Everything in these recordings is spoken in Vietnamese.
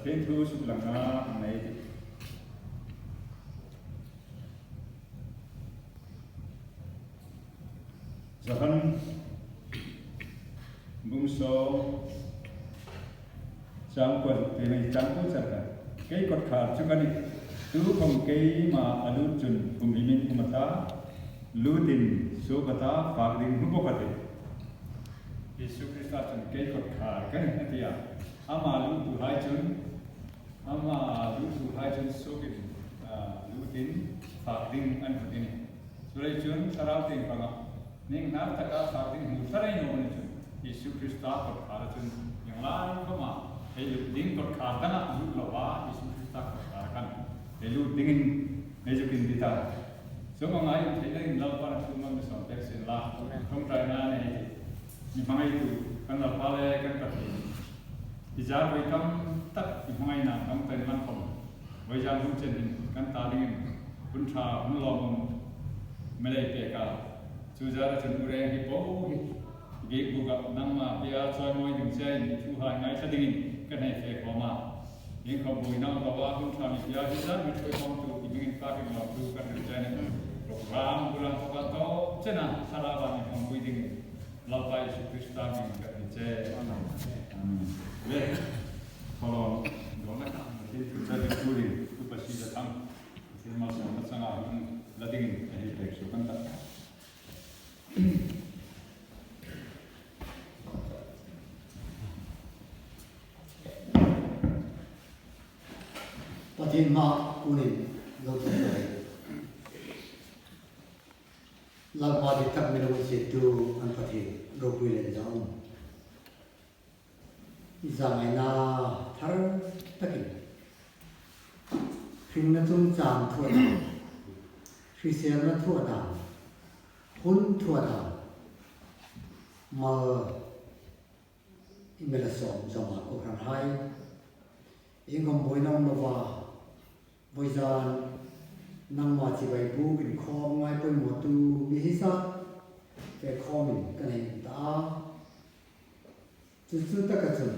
thiên thu sụp lăng na này zahan bung so trang quần thì này trang cũng chẳng cả cái cột khả cho cái này tu không cái mà alu chun cùng đi mình cùng ta lu tin số bata phạt đi không có cái Yesus Kristus chun cái cột khả cái này thì à ama lu tu hai chun ama lu tu hai chun số cái lu tin phạt đi ăn cái này rồi chun sarau tin bằng nên nát tất cả phạt đi một cái này nó chun Yesus Kristus cột khả chun yang lain không mà hay lu tin cột khả cái nào lu lawa Yesus Kristus cột khả kan lu tingin medyo kinita so mga ngayon thấy lâu qua là chúng mình sống tại sinh la không trái na này những ngày tu kan là pale kan cái thì giờ với cam tất những ngày nào cam tay man không với giờ lúc trên kan ta đi quân trà quân lo mong mấy đại bề cả chú giờ là chúng tôi đang đi bộ cái buka nang mà bây giờ cho mọi người chơi chú hai ngày sẽ đi cái này phải có mà những không bùi nào làว่าคุณทำอย่างนี้จะไม่ช่วยความตัวที่มีการพัฒนาดูกันในใจในโปรแกรมบุรังพระโตเช่นนั้นสารวัตรของคุยดิ้งเราไปสุขสตาร์มีกันในใจเว้ยพอเราโดนนะครับที่คุณจะดูดีคุณประสิทธิ์ทำที่มาส่งมาสั่งอาหารละดิ้งให้เด็กสุขันต์ที่มาอุนิเราจะไปเรามาที่ทำเมนูเสร็จดูอันประเทศเราคุยเรื่องจังจังไงนะทาร์ตะกี้ฟิงนั่นต้องจามทั่วดาวฟิเซลนั่นทั่วดาวหุ่นทั่วดาวมาอิเมลส่งสมัครคนไทยยังคงบ่อยน้องเราว่าbây giờ năng mà chỉ phải bu cái kho ngoài bên một tu bị hết sát cái kho mình cái này đã chút tất cả rồi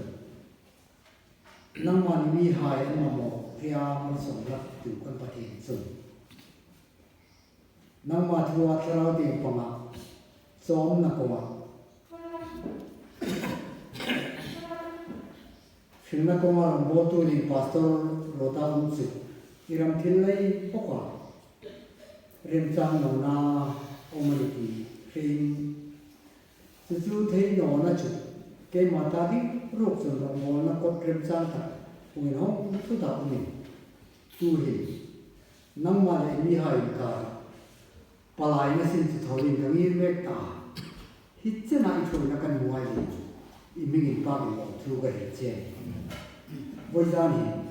năng mà bị hại mà một theoมันส่งรับถึงคนประเทศส่งnăng mà thuaเราเต็มปงอ่ะซ้อมนักว่าถึงนักว่าโบตูนี่พาสเตอร์โรตามุสุIram thilai pokwa remchang no na omaniti film chu thei no na chu ke mata di rok sun ro mo na ko remchang tha ungin ho thu da umi tu hi nam ma le mi hai ka palai na sin chu thorin ka ngir mek ta hit che na I thoi na kan muai ni I mingin pa bi lo thu ga he che voi za ni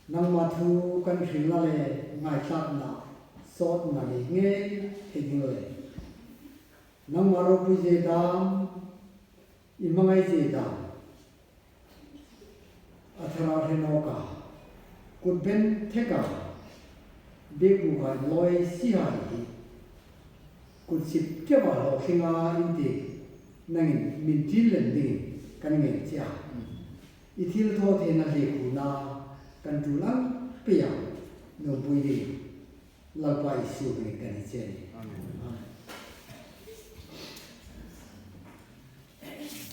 năng mà thu căn phim là ngày sát na sót mà nghe hình người năng mà rồi bây giờ đam im ngay giờ đam athara thế nào cả cột bên thế cả biết buộc phải lôi xì hài cột xịt cái bảo họ khi mà in thì năng mình tin lần đi căn nghe chưa ít thiếu thôi thì là gì cũng na kan tulang pia no buidi lalpai su ni kan chen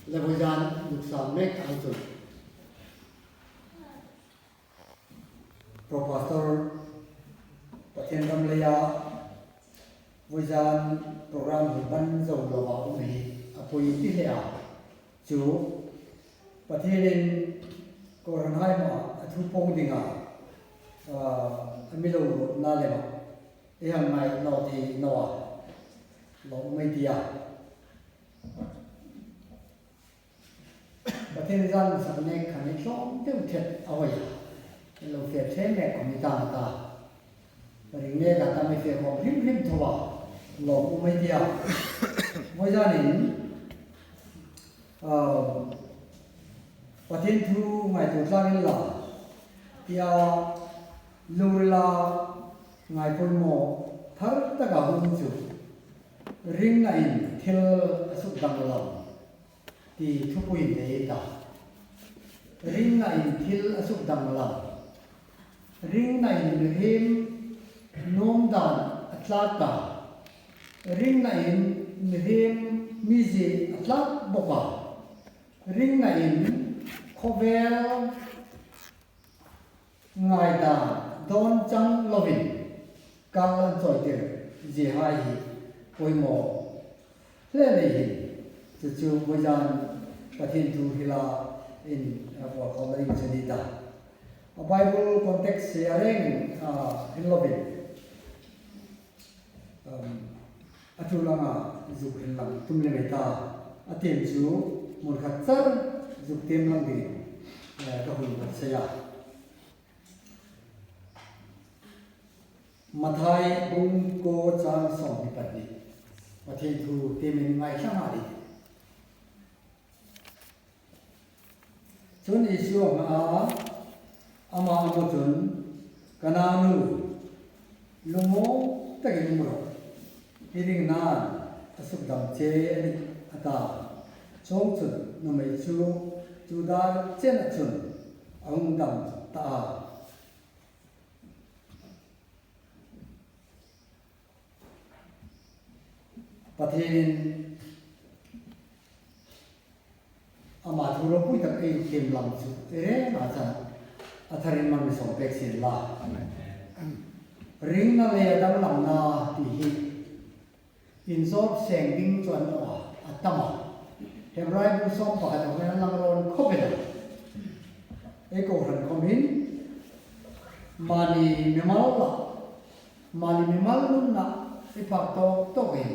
la bojan luksa mek auto professor pathen ramleya bojan program ban zo lo ba ni apoi ti hea chu pathen koran hai ma thu phong dinga amilo na le ba e hang mai no ti no lo mai dia ba thiên gian sa ne khan ni som te thet awai lo fe che me ko mi ta ta ring ne ga ta me fe ko rim rim thowa lo mai dia moi ja ni ba thiên thu mai tu tlang la tia lula ngai pon mo thar ta ga hum chu ring na in thil asuk dang lo ti thu pui te ta ring na in thil asuk dang la ring na in him nom dan atlaka ring na in him mizi atlak boka ring na in khovel ngai da don chang lovin kal choi tir je hai hi koi mo le le hi chu chu bojan pathin tu hila in wa calling janita a bible context sharing in lovin atulanga dục hin lang tumle meta atem chu mun khat char dục tem lang di ka hun ba saya mathai bung ko chang song ni pati pathin thu temin ngai sang ari chun isu ma ama amotun kananu lumo takin muro iring na asuk dam che ani ata chong chun no mai chu chu dar chen chun ang dam ta pathin ama thuro pui tak ei kem lam chu ere na cha atharin man mi som pek sin la ring na le dam lam na ti hi in sort seng ding chuan atama hebrai bu som pa da wen lang ron khobela e ko ran komin mani memal nun na e pa to e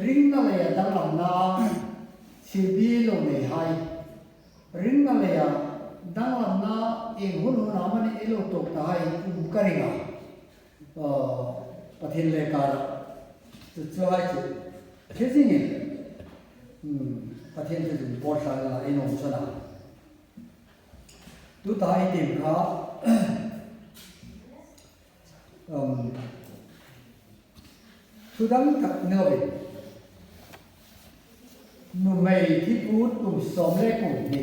ring na le dam lam na sibi lo ne hai ring na le dam lam na e hun hun amani elo to ta hai karinga pathin le kar chu hai chu thesing pathin chu por sa la eno chana tu ta ai tim kha Sudang tak nawi nu mei thi put tu som le ku ni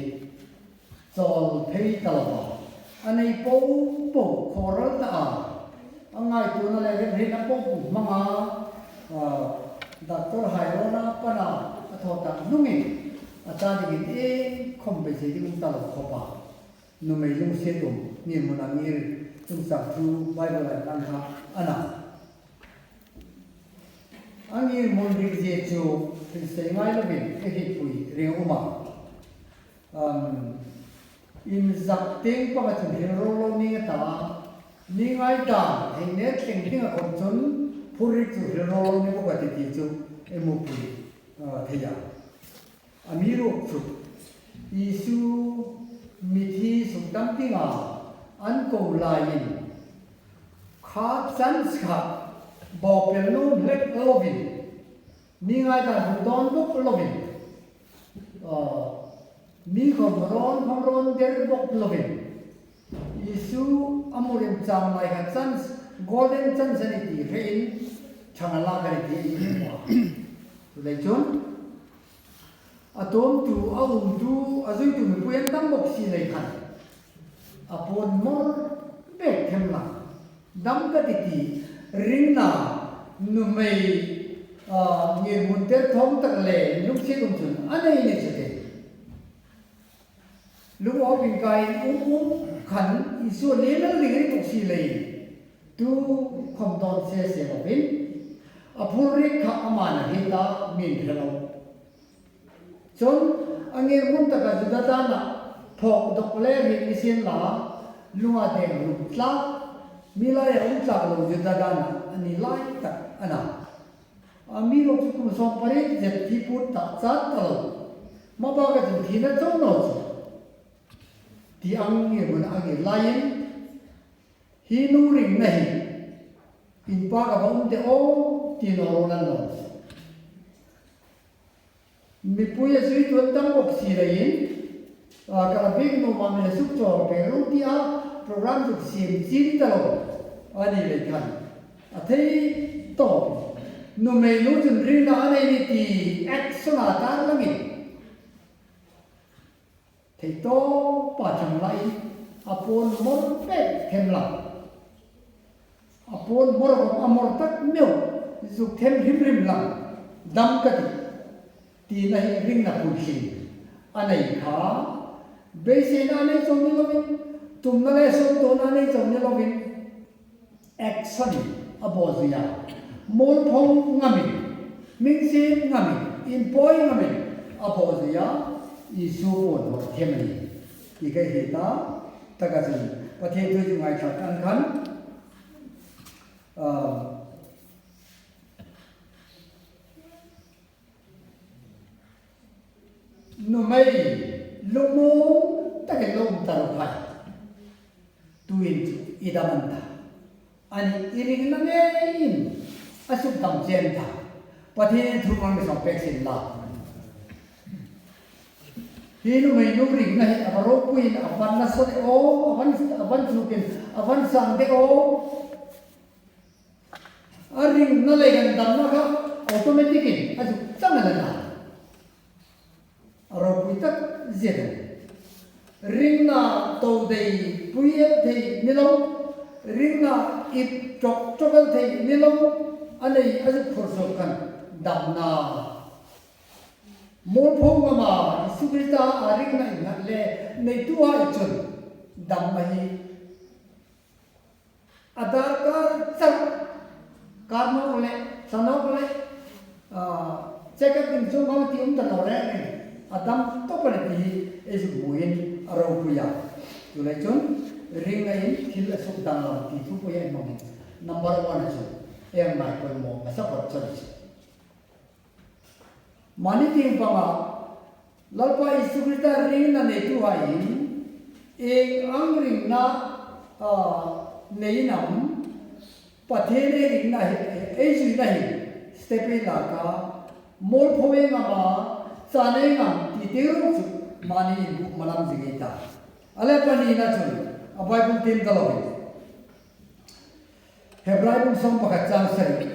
chol thei talwa anei po khoral ta angai tu na le he na po manga doctor hairona pana athota nungi acha di e khom be se ding tal khopa nu mei lu se tu ni mo na ngir tu sa tu bible la tan kha ana angir mon ri je chu se ngai la bin e hi pui re uma in zak teng pa ka chun ro lo ni ta ni ngai ta heng ne teng teng a kon chun puri chu ro lo ni ko ka ti chu e mu pui theya amiro chu isu mithi sukdam tinga an ko lain kha chan kha bo pel no lek lovin ni ngai ta don bok lovin mi khom ron der bok lovin isu amurim cham lai ha chance golden chance ani ti rein changala gari ti wa le chon atom tu tu azui tu mi puyan tam bok si lai khan apon mor bek them la dam ka ti ring na nu mei nge mun ter thong tak le luk si tum chun anei ni chate lu ho bin kai khan isu le na ri ri bok si lai tu khom don se lo bin apur ri kha amana he ta min thalo chon ange mun ta ka juda ta na phok dok le ri ni sin la lunga de ru tla mila ya utla lo juda ta na ani lai ta ana ami lo ku so pare je ti put ta cha ta lo ma ba ga ju thi na chong no ti ang nge mun age lain hi nu ring nahi in pa ga bom te o ti no ro lan no mi puya sui tu tam bok si lain ka big no ma me suk cho pe ru ti a program ju si ta lo ani le kan a thei to no me no jun ring na ane ni ti action a ta langi thầy to bà chẳng lại apon mor pe thêm lòng apon mor ko amor tak meu dục thêm rim lòng dam ka ti này ring na pushi anei kha beise na nei chong ni lovin tum na le so to na nei chong ni lovin action abozia mol phong ngamin ming si ngamin in poi ngamin abozia isu pon ho themani ki cái hệ ta ta cái gì và thêm tôi dùng ngày thật ăn khăn nó mày lông mô ta cái lông ta lông phải tuin idamanta ani iring nang in asuk tam chen ta và thêm thu mang cái sòng bẹt xin la hi nu mai nu ring na hi avaro puin avan na so de o avan chukin avan sang de o a ring na le gan dam na kha automatic aju chang na na aro pui tak zet ring na to dei pui thei ni lo ring na ip chok chokal thei ni lo anei aju phur so kan dam na mol phong ma sukrita aring na ingat le nei tua ichun dam mahi adar kar chak karma ole sana ole check up in chung bang ti ta no re adam to pare ti is buin aro puya tu le chun ring na in thil asuk dang la ti thu puya mong number 1 chu em mai ko mo asa pot chon mani ting panga lalpa isukrita ring na netu hai ek ang ring na nei nam pathene ring na e ju na hi stepe la ka mol phome ma ma chane ngam ti tero chu mani bu malam jigeta ale pani na chu abai bu tin da lo hebrai bu som pakhat chang sari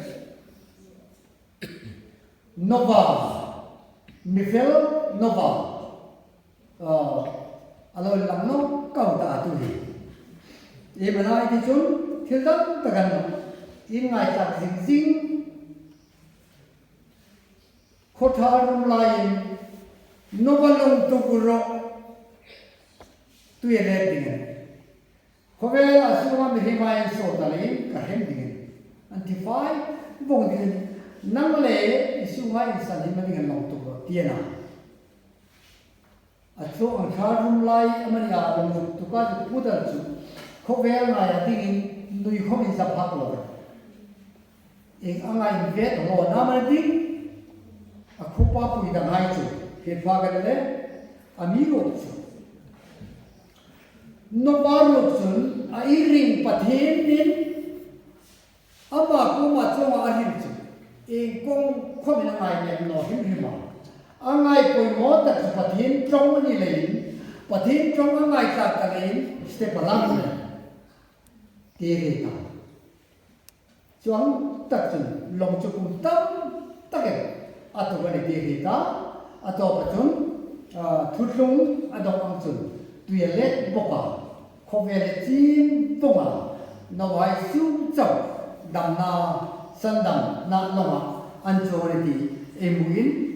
nova Michel Nova alo lang no kau ta tu hi e manai ti chun thil dam ta gan in ngai tak jing jing khothar lai Nova long tu ro tu ye le ding khovel asuma mi himai so ta le ka hem ding antify bong ding nang le isungai insan hi mani gan long tu tiena atso ang tharum lai amani a long tu ka tu pudal chu khovel na ya ding nui khom in sa phak lo eng angai vet ho na ma ding a khopa pui da ngai chu he pha ga le amigo chu no baru chun a iring pathen din aba ko ma chonga a hin chu eng kong khomi na ngai ne no him him ma angai poi mo ta pathin trong ani lein pathin trong angai ta ka lein ste palang ne ti re ta chuang ta chun long chu kum tam ta ke atu ga ne ti re ta ato pa chun thutlung adok ang chun tuilet boka khowele chim tonga no wai su chau dam na sandam na loma anjority emuin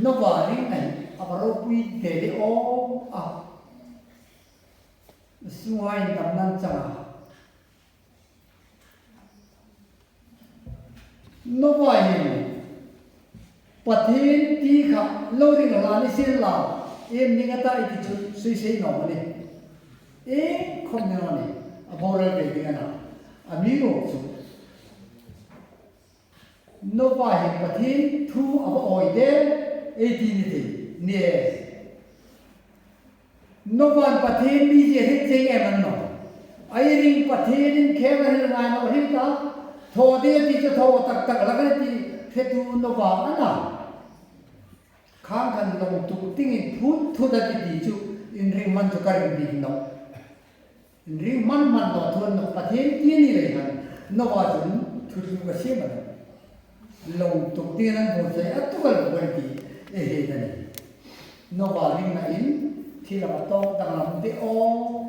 nova ring này aparo pui de o a suai tam nan cha nova hin pathin ti kha lo ring la ni sin la em ni ngata iti chu sui sei no ne e khom ne no ne abora de dingana amigo chu Nova hi pathin thu aba oide 18 ni Nova pathin mi je he cheng e man no ai ring pathin in khema hil ngai no hi ta tho de ti cho tho tak tak la ga ti he tu Nova ana khang kan long tu ting in thu da ti chu in ring man chu ka ring bi no in ring man no thon no pathin ti ni le han Nova chun thu ga se man long tục tiên anh một giây ắt tất cả mọi người thì để này nó vào linh là in thì là bắt đầu đang làm thế ô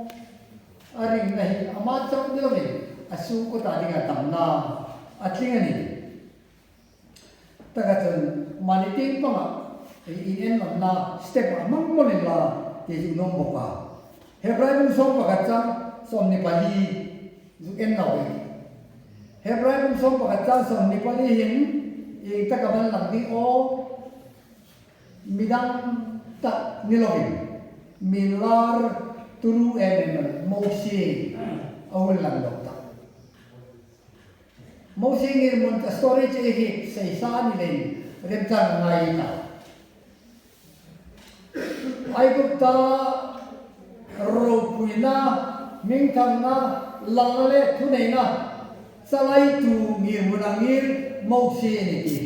aring này amat trong điều này asu có ta đi cả tầm na aching này ta cái chân mà đi tiếng bằng à in en làm na step among một là thì chúng nó một à Hebrai cũng sống và cái chân sống Nepali giúp en nào vậy Hebrai cũng sống và cái chân sống Nepali hiện thì ta các bạn làm tiếng ô midang tak nilovin milar turu animal mosi awal lang dokta mosi ngir mon ta storage e sei sa ni len remchang ngai ta ai gupta ropuina mingthang na langale thunei na salai tu ngir munangir mosi ni ti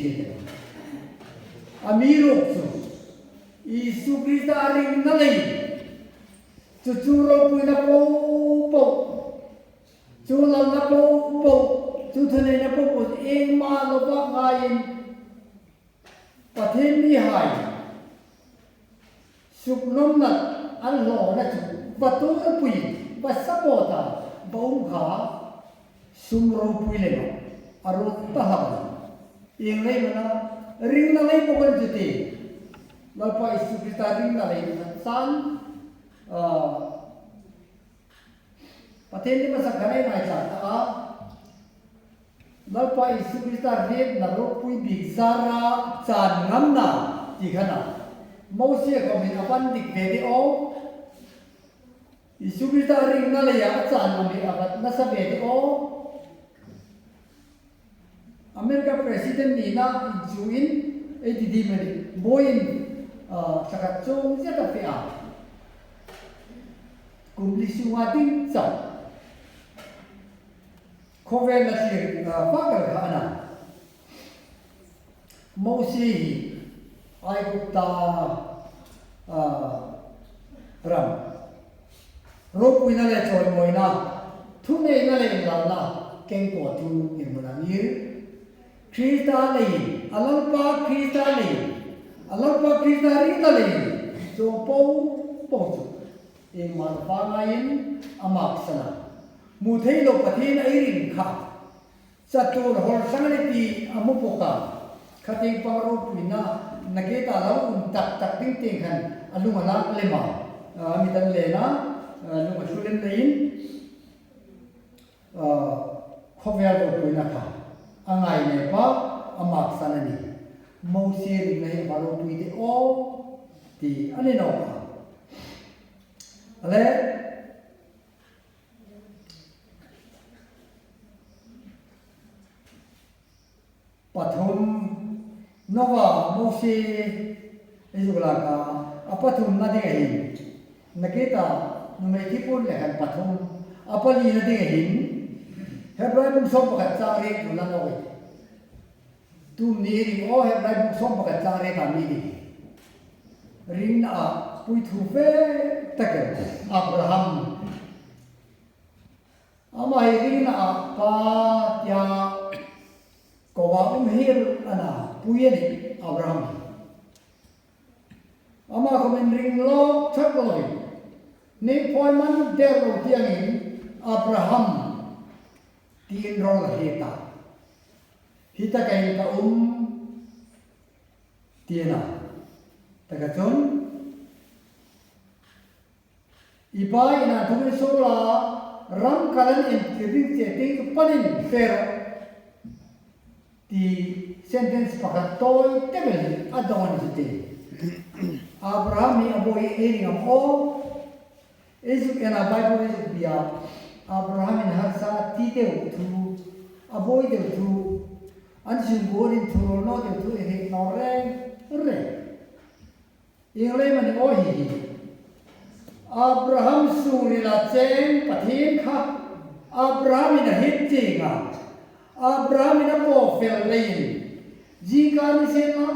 amiro su Isu Krista ring na lei chu ro pui na po chu lam na po chu thane na po eng ma lo ba ngai pathen ni hai suk nom na an lo na chu batu na pui ba sapota bau kha sum ro pui le no aro ta ha eng lei mana ring na lei po kan jute Lapa Isu Krista ring na lei san pathen ni masak ganai mai cha ta Lapa Isu Krista red na ro pui big zara chan ngam na ti khana mosia ko min apan dik ve de o Isu Krista ring na lei ya chan na mi abat na sa ve de o America president ni na juin e di mari boin saka chung rất là phải cùng lịch sử hoa tinh chậm không về là chuyện phát cái khả năng mâu si ai cũng ta ram rốt quy na lệ trôi mồi na thu này na lệ làm na keng cổ thu in một năm như Krista này alampa Krista này Alapa Krista ring ta lei so po chu e mar pa ngain amak sana mu thei lo pathin ai ring kha satur hor sangaliti amupoka khati paro puina nageta lo tak ding ting khan alunga la lema mi dan le na lunga sulen lein khovel lo puina kha angai ne pa amak sana ni Mosi ring na baro pui de o ti ane no ale pathum nova mosi ezugla ka apathum na de hin naketa numai ki pun le han pathum apali na de hin hebrai bum so pa cha re na no tu ni ring o hebrai bum so pa cha re ka mi ni ring na pui thu ve takel Abraham ama ring na pa ya ko wa hir ana puye ni Abraham ama ko men ring lo thakoi ni poi man der ro tiang in Abraham tin ro la heta hita kai ka tiena taka chon ibai na thumi sola ram kalan in tibing che ting panin pero ti sentence pakat toy tebel adon jite Abraham ni aboy ering am o ezu ena bible ezu bia Abraham in harsa ti de thu aboy de thu an sin gorin thu no de thu e no re ingle man o hi Abraham suri la chen pathin kha Abraham in hit chinga Abraham in po fel lein jika ni sela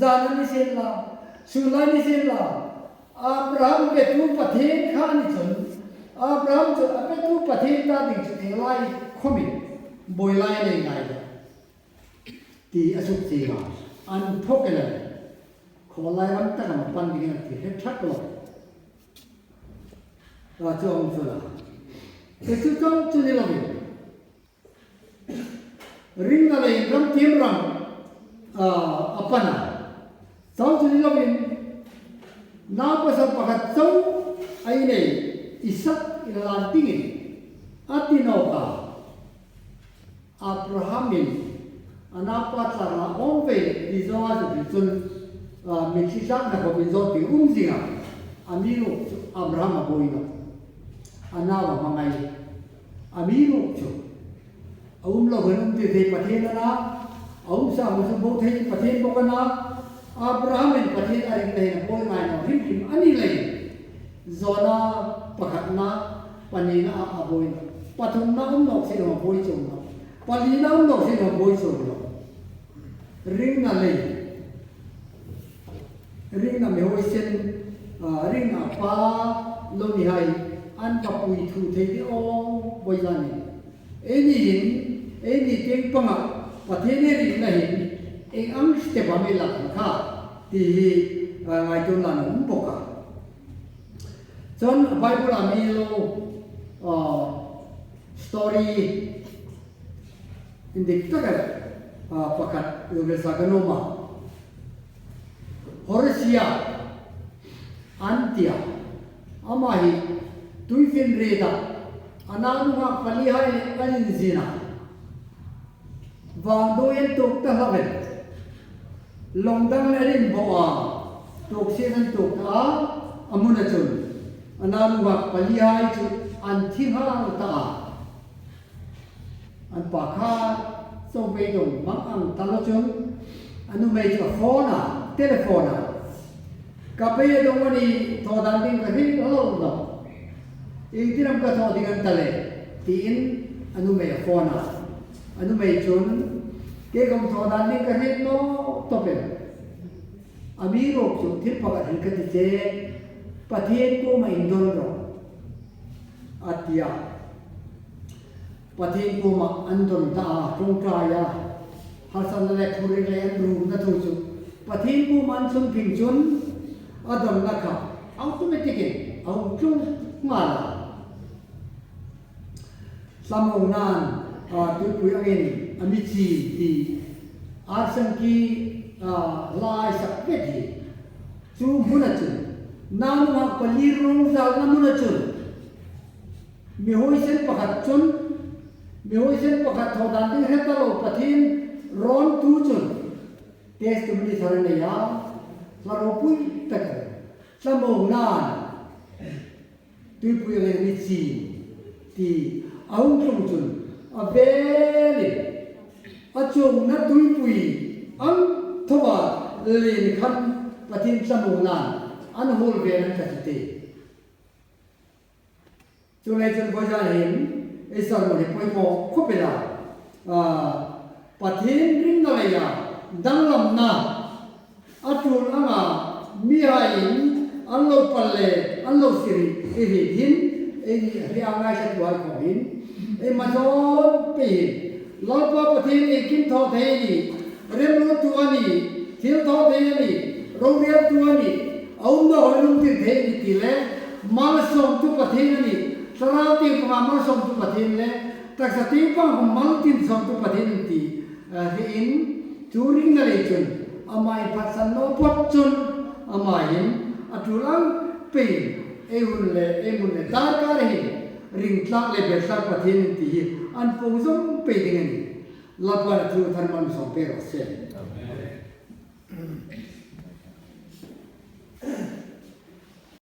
zan ni sela sula ni sela Abraham ke tu pathin kha ni chun Abraham chu ape tu pathin ta ding chu ding lai khomi boy lai le ngai da ti asuk chinga an thokela kholai ram ta na pan ding ti he thak lo cho ông cho là cái thứ trong cho nên là mình ring là này trong tiếng rằng apa na sau cho nên là mình na pasal pakat sau ai này Isaac ilan tingin atinoka Abrahamin anapa tara onve dizawa jun Mexican na ko bizo ti umzinga amiro Abraham aboina anawa mangai amiro chu lo ganum te pathena na sa mo bo the pathen ko kana Abraham en pathen ari te boy ngai no him ani lei zona pakhatna panina aboina pathum na no se no boy chu no palina no se no boy chu no ring na lei ring na me hoi sen ring na pa lo ni hai an ka pui thu the di ong boi la ni eni teng panga pathene ri na hin eng ang ste ba me la kha ti ngai ton la no boka chon bible ami lo story indik taka pakat yo sa ganoma Horacia Antia Amahi Tuifin Reda Ananuha Palihai Alinzina Vandoyen Tuk Tahaven Longdang Erin Boa Tuk Season Tuk A Amunachun Ananuha Palihai Antiha Ta Anpaka So Bedong Mang Talachun Anu Major Fauna Telefona kapaya dong ni thodan ding kahi lo lo itinam ka thoding an tale tin anu me phona anu me chun ke gam thodan ding kahi no tope amiro chu thil paga hin ka ti che pathen ko ma indon ro atia pathen ko ma andon ta rong kaya hasan le phuri le ru na thu chu pathin bu man sum phim chun adam nakha automatically au chung ngala samong nan tu pui angin amichi ti arsan ki lai sak peti chu munachun nanu ha palirung zal na munachun mi hoi sen pakhat chun mi hoi sen pakhat thodan ding hetalo pathin ron tu chun tes kemudi sarane ya laropui takar samong nan tu pui ngai chi ti aung chung chun aveli achung na tu pui ang thoba len khan patin samong nan an hol ve an kati chunai chun boja hin esar mo poi mo khopela patin ring na ya danglam na atul anga mihain anlo palle anlo siri ehi hin ehi rianga sa tuai ko hin e mazon pe lapa pathin ekin tho the ni remlo tuani thil tho the ni rongria tuani aum no holum ti the ni tile mal som tu pathin ni sarati pa mal som tu pathin le tak sa ti pa mal tin som tu pathin ti in Turing na lechun amai patsan no pot chun amain atulang pe ehun le dar ka rehi ring tlak le bersak pathin ti an pongsom pe dingani lapar tu tharman so pero se